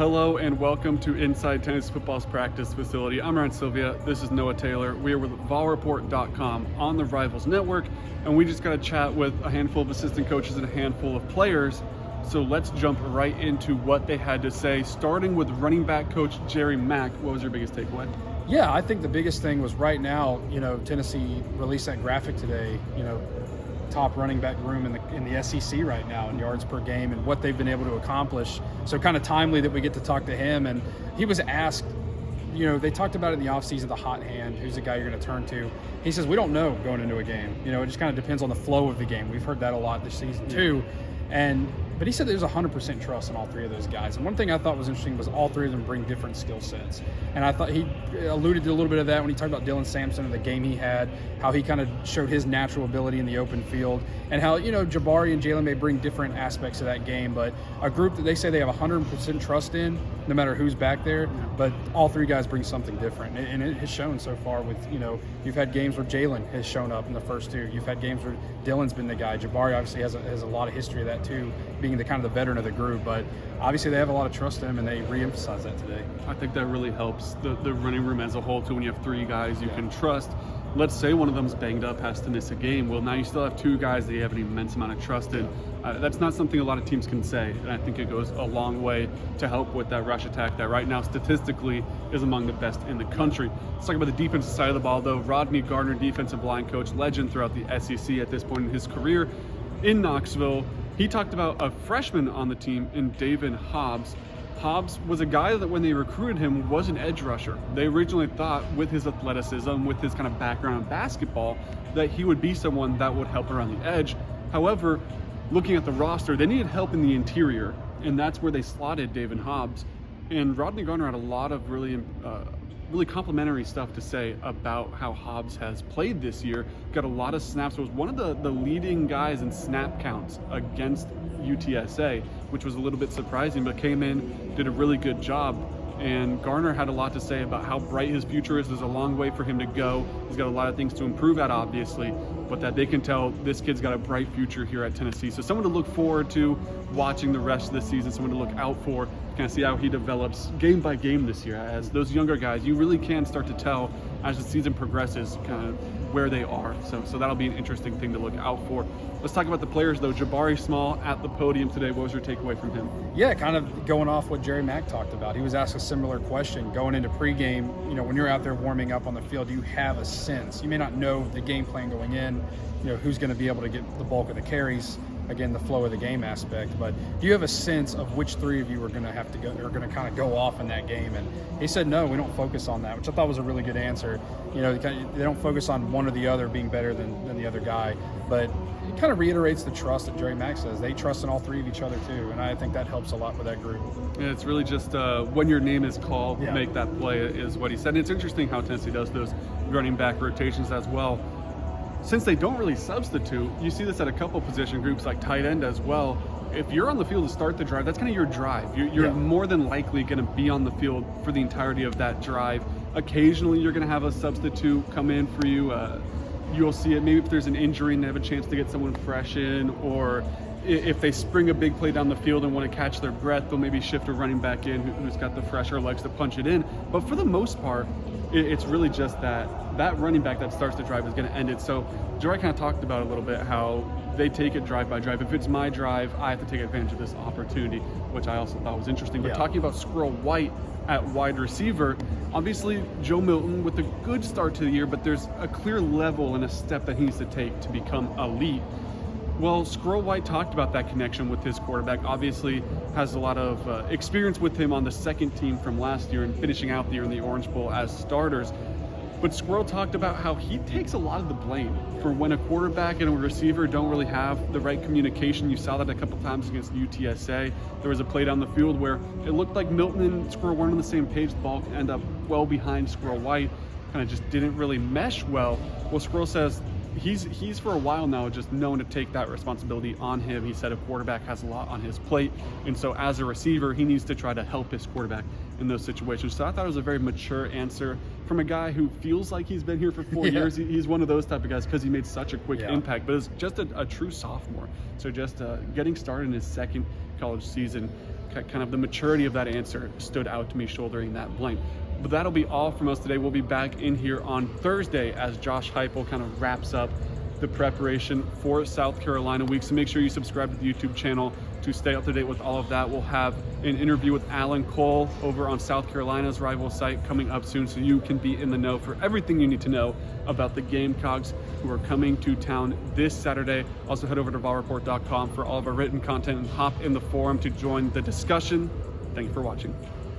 Hello and welcome to Inside Tennessee Football's practice facility. I'm Ryan Sylvia. This is Noah Taylor. We are with VolReport.com on the Rivals Network, and we just got to chat with a handful of assistant coaches and a handful of players. So let's jump right into what they had to say, starting with running back coach Jerry Mack. What was your biggest takeaway? Yeah, I think the biggest thing was right now, Tennessee released that graphic today, top running back room in the SEC right now in yards per game and what they've been able to accomplish. So kind of timely that we get to talk to him. And he was asked, they talked about it in the offseason, the hot hand, who's the guy you're going to turn to. He says, we don't know going into a game. It just kind of depends on the flow of the game. We've heard that a lot this season too. But he said there's 100% trust in all three of those guys. And one thing I thought was interesting was all three of them bring different skill sets. And I thought he alluded to a little bit of that when he talked about Dylan Sampson and the game he had, how he kind of showed his natural ability in the open field, and how, Jabari and Jalen may bring different aspects of that game. But a group that they say they have 100% trust in, no matter who's back there, but all three guys bring something different. And it has shown so far with, you've had games where Jalen has shown up in the first two. You've had games where Dylan's been the guy. Jabari obviously has a lot of history of that too, being the kind of the veteran of the group, but obviously they have a lot of trust in him, and they re-emphasize that today. I think that really helps the running room as a whole too, when you have three guys you can trust. Let's say one of them's banged up, has to miss a game. Well, now you still have two guys that you have an immense amount of trust in. That's not something a lot of teams can say, and I think it goes a long way to help with that rush attack that right now statistically is among the best in the country. Let's talk about the defensive side of the ball, though. Rodney Gardner, defensive line coach, legend throughout the SEC at this point in his career in Knoxville. He talked about a freshman on the team in David Hobbs. Hobbs was a guy that when they recruited him was an edge rusher. They originally thought with his athleticism, with his kind of background in basketball, that he would be someone that would help around the edge. However, looking at the roster, they needed help in the interior, and that's where they slotted David Hobbs. And Rodney Garner had a lot of really complimentary stuff to say about how Hobbs has played this year. Got a lot of snaps. Was one of the leading guys in snap counts against UTSA, which was a little bit surprising, but came in, did a really good job. And Garner had a lot to say about how bright his future is. There's a long way for him to go. He's got a lot of things to improve at, obviously, but that they can tell this kid's got a bright future here at Tennessee. So someone to look forward to watching the rest of the season, someone to look out for, kind of see how he develops game by game this year. As those younger guys, you really can start to tell as the season progresses kind of where they are. So that'll be an interesting thing to look out for. Let's talk about the players, though. Jabari Small at the podium today. What was your takeaway from him? Yeah, kind of going off what Jerry Mack talked about. He was asked a similar question going into pregame. When you're out there warming up on the field, you have a sense. You may not know the game plan going in, who's going to be able to get the bulk of the carries, again, the flow of the game aspect, but do you have a sense of which three of you are going to have to go, are going to kind of go off in that game? And he said, no, we don't focus on that, which I thought was a really good answer. They don't focus on one or the other being better than the other guy, but it kind of reiterates the trust that Jerry Mack says. They trust in all three of each other too, and I think that helps a lot with that group. Yeah, it's really just when your name is called, make that play is what he said. And it's interesting how Tennessee does those running back rotations as well. Since they don't really substitute, you see this at a couple position groups like tight end as well. If you're on the field to start the drive, that's kind of your drive. You're more than likely going to be on the field for the entirety of that drive. Occasionally, you're going to have a substitute come in for you. You'll see it maybe if there's an injury and they have a chance to get someone fresh in, or if they spring a big play down the field and want to catch their breath, they'll maybe shift a running back in who's got the fresher legs to punch it in. But for the most part, it's really just that running back that starts the drive is going to end it. So Joey kind of talked about a little bit how they take it drive by drive. If it's my drive, I have to take advantage of this opportunity, which I also thought was interesting. But talking about Squirrel White at wide receiver, obviously Joe Milton with a good start to the year, but there's a clear level and a step that he needs to take to become elite. Well, Squirrel White talked about that connection with his quarterback. Obviously has a lot of experience with him on the second team from last year and finishing out the year in the Orange Bowl as starters. But Squirrel talked about how he takes a lot of the blame for when a quarterback and a receiver don't really have the right communication. You saw that a couple times against UTSA. There was a play down the field where it looked like Milton and Squirrel weren't on the same page. The ball ended up well behind Squirrel White. Kind of just didn't really mesh well. Well, Squirrel says he's for a while now just known to take that responsibility on him. He said a quarterback has a lot on his plate, and so as a receiver, he needs to try to help his quarterback in those situations. So I thought it was a very mature answer from a guy who feels like he's been here for 4 years. He's one of those type of guys because he made such a quick impact, but it's just a true sophomore. So just getting started in his second college season. kind of the maturity of that answer stood out to me shouldering that blank. But that'll be all from us today. We'll be back in here on Thursday as Josh Heupel kind of wraps up the preparation for South Carolina week. So make sure you subscribe to the YouTube channel to stay up to date with all of that. We'll have an interview with Alan Cole over on South Carolina's rival site coming up soon, so you can be in the know for everything you need to know about the Gamecocks who are coming to town this Saturday. Also head over to VolReport.com for all of our written content and hop in the forum to join the discussion. Thank you for watching.